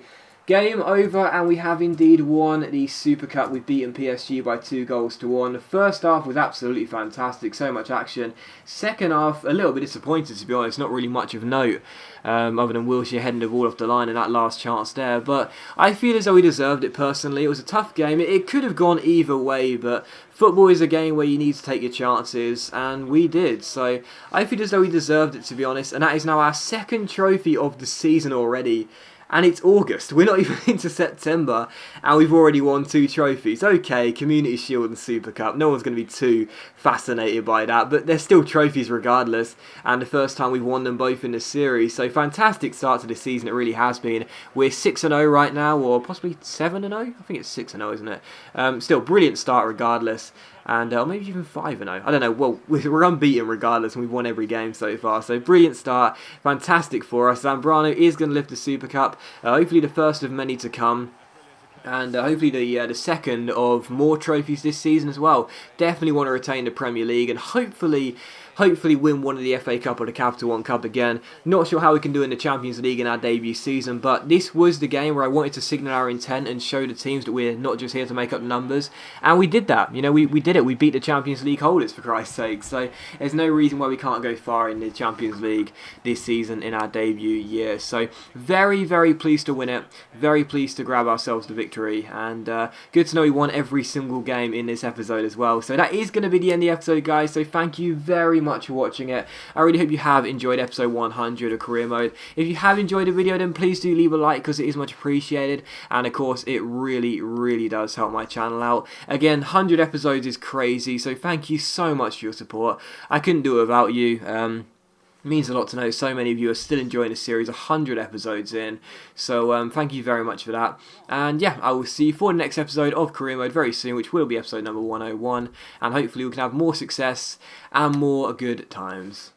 game over, and we have indeed won the Super Cup. We've beaten PSG by 2-1. The first half was absolutely fantastic. So much action. Second half, a little bit disappointed, to be honest. Not really much of note. Other than Wilshere heading the ball off the line and that last chance there. But I feel as though we deserved it personally. It was a tough game. It could have gone either way, but football is a game where you need to take your chances, and we did. So I feel as though we deserved it, to be honest. And that is now our second trophy of the season already. And it's August. We're not even into September, and we've already won 2 trophies. Okay, Community Shield and Super Cup. No one's going to be too fascinated by that, but they're still trophies regardless. And the first time we've won them both in the series. So fantastic start to the season. It really has been. We're 6-0 right now, or possibly 7-0. I think it's 6-0, isn't it? Still, brilliant start regardless. And or maybe even 5-0. I don't know. Well, we're unbeaten regardless, and we've won every game so far. So brilliant start. Fantastic for us. Zambrano is going to lift the Super Cup. Hopefully the first of many to come. And hopefully the second of more trophies this season as well. Definitely want to retain the Premier League, and hopefully hopefully win one of the FA Cup or the Capital One Cup again. Not sure how we can do in the Champions League in our debut season, but this was the game where I wanted to signal our intent and show the teams that we're not just here to make up numbers, and we did that. You know, we did it. We beat the Champions League holders, for Christ's sake. So there's no reason why we can't go far in the Champions League this season in our debut year. So very, very pleased to win it. Very pleased to grab ourselves the victory, and good to know we won every single game in this episode as well. So that is going to be the end of the episode, guys. So thank you very much for watching it. I really hope you have enjoyed episode 100 of Career Mode. If you have enjoyed the video, then please do leave a like, because it is much appreciated, and of course it really, really does help my channel out. Again, 100 episodes is crazy, so thank you so much for your support. I couldn't do it without you. It means a lot to know so many of you are still enjoying the series 100 episodes in. So thank you very much for that. And yeah, I will see you for the next episode of Career Mode very soon, which will be episode number 101. And hopefully we can have more success and more good times.